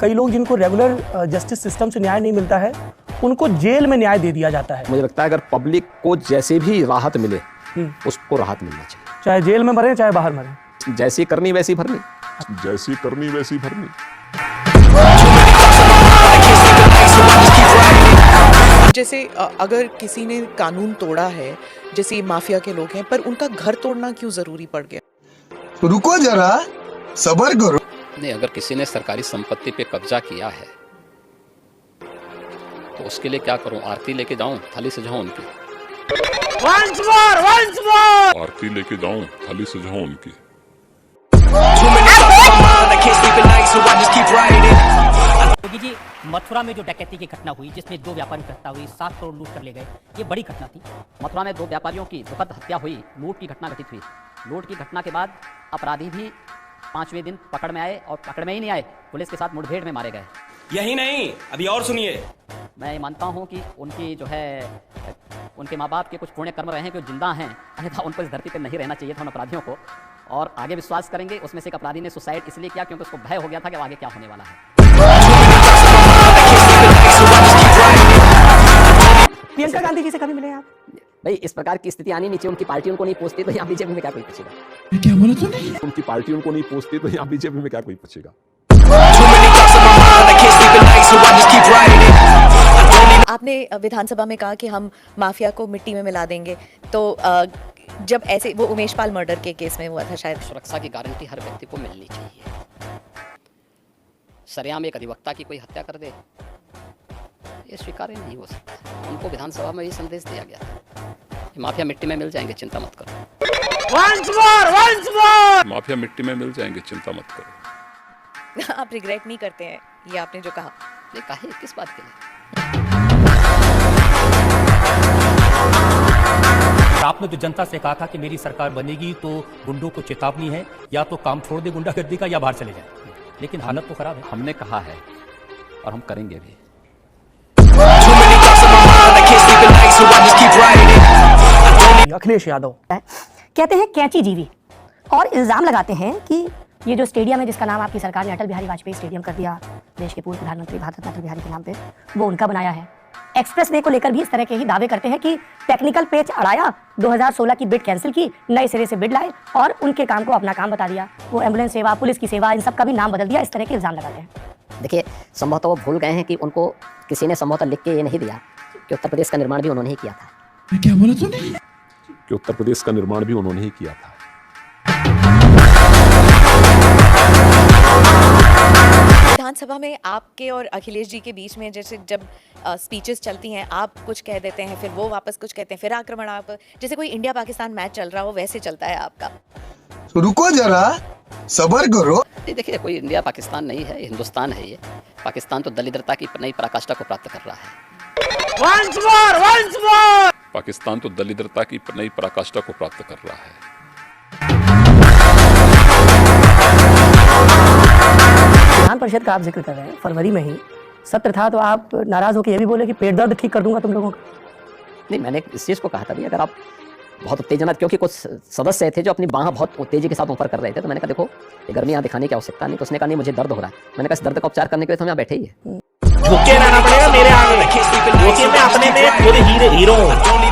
कई लोग जिनको रेगुलर जस्टिस सिस्टम से न्याय नहीं मिलता है उनको जेल में न्याय दे दिया जाता है। मुझे लगता है अगर पब्लिक को जैसे भी राहत मिले उसको राहत मिलना चाहिए, चाहे जेल में मरे चाहे बाहर मरे। जैसी करनी वैसी भरनी, जैसी करनी वैसी भरनी। जैसे अगर किसी ने कानून तोड़ा है, जैसे माफिया के लोग हैं, पर उनका घर तोड़ना क्यों जरूरी पड़ गया? रुको जरा, सब्र करो। नहीं, अगर किसी ने सरकारी संपत्ति पे कब्जा किया है तो उसके लिए क्या करूं? आरती लेके जाऊं, थाली सजाऊं उनकी? आरती लेके जाऊं, थाली सजाऊं उनकी? योगी जी, मथुरा में जो डकैती की घटना हुई जिसमें 2 व्यापारियों की हत्या हुई, 7 करोड़ लूट कर ले गए, ये बड़ी घटना थी। मथुरा में 2 व्यापारियों की दुखद हत्या हुई, लूट की घटना घटित हुई। लूट की घटना के बाद अपराधी भी 5वें दिन पकड़ में आए, और पकड़ में ही नहीं आए, पुलिस के साथ मुठभेड़ में मारे गए। यही नहीं, अभी और सुनिए। मैं मानता हूं कि उनकी जो है उनके माँ बाप के कुछ पुण्य कर्म रहे हैं कि वो जिंदा हैं, अन्यथा उनको इस धरती पर नहीं रहना चाहिए था उन अपराधियों को। और आगे विश्वास करेंगे, उसमें से एक अपराधी ने सुसाइड इसलिए किया क्योंकि उसको भय हो गया था कि आगे क्या होने वाला है। प्रियंका गांधी जी से कभी मिले आप? भाई, इस प्रकार की स्थिति आनी नहीं चाहिए। उनकी पार्टी उनको नहीं पूछती तो यहाँ बीजेपी में क्या कोई पूछेगा? क्या बोला तूने? उनकी पार्टी उनको नहीं पूछती तो यहाँ बीजेपी में क्या कोई पूछेगा? आपने विधानसभा में कहा कि हम माफिया को मिट्टी में मिला देंगे, तो जब ऐसे वो उमेश पाल मर्डर के केस में हुआ था शायद, सुरक्षा की गारंटी हर व्यक्ति को मिलनी चाहिए। सरेआम एक अधिवक्ता की कोई हत्या कर दे, ये स्वीकार्य नहीं हो सकता। उनको विधानसभा में ये संदेश दिया गया था कि माफिया मिट्टी में मिल जाएंगे, चिंता मत करो। माफिया मिट्टी में मिल जाएंगे, चिंता मत करो। आप रिग्रेट नहीं करते हैं ये आपने जो कहा? ये काहे, किस बात के लिए? आपने जो जनता से कहा था कि मेरी सरकार बनेगी तो गुंडों को चेतावनी है, या तो काम छोड़ दे गुंडागर्दी का या बाहर चले जाए, लेकिन हालत तो खराब है। हमने कहा है और हम करेंगे भी। अखिलेश यादव कहते हैं कैंची जीवी, और इल्जाम लगाते हैं कि ये जो स्टेडियम है जिसका नाम आपकी सरकार ने अटल बिहारी वाजपेयी स्टेडियम कर दिया, देश के पूर्व प्रधानमंत्री भारत रत्न अटल बिहारी के नाम पे, वो उनका बनाया है। एक्सप्रेस वे को लेकर भी इस तरह के ही दावे करते हैं कि टेक्निकल पेच अड़ाया, 2016 की बिड कैंसिल की, नए सिरे से बिड लाए और उनके काम को अपना काम बता दिया। वो एम्बुलेंस सेवा, पुलिस की सेवा, इन सब का भी नाम बदल दिया। इस तरह के इल्जाम लगाते हैं। देखिए, संभवतः वो भूल गए हैं कि उनको किसी ने संभवतः लिख के ये नहीं दिया कि उत्तर प्रदेश का निर्माण भी उन्होंने ही किया था। क्या बोला तूने? कि उत्तर प्रदेश का निर्माण भी उन्होंने ही किया था। विधानसभा में आपके और अखिलेश जी के बीच में जैसे जब स्पीचेस चलती हैं, आप कुछ कह देते हैं, फिर वो वापस कुछ कहते हैं, फिर आक्रमण, आप जैसे कोई इंडिया पाकिस्तान मैच चल रहा हो वैसे चलता है आपका। रुको जरा, सब्र करो। नहीं, देखिए, कोई इंडिया पाकिस्तान नहीं है, हिंदुस्तान है ये। पाकिस्तान तो दलिद्रता की नई पराकाष्ठा को प्राप्त कर रहा है। पाकिस्तान तो दलिद्रता की नई पराकाष्ठा को प्राप्त कर रहा है। विधान परिषद का आप जिक्र कर रहे हैं, फरवरी में ही सत्र था, तो आप नाराज होकर ये भी बोले कि पेट दर्द ठीक कर दूंगा तुम लोगों का। नहीं, मैंने इस चीज़ को कहा था भी, अगर आप बहुत उत्तेजना, क्योंकि कुछ सदस्य थे जो अपनी बाह बहुत तेजी के साथ ऊपर कर रहे थे, तो मैंने कहा देखो, ये गर्मी यहाँ दिखाने की आवश्यकता नहीं। तो उसने कहा नहीं, मुझे दर्द हो रहा है। मैंने कहा इस दर्द का उपचार करने के लिए तो हम यहाँ बैठे ही है। झुके रहना पड़ेगा मेरे आगे, क्योंकि मैं अपने में खुद हीरो हूँ।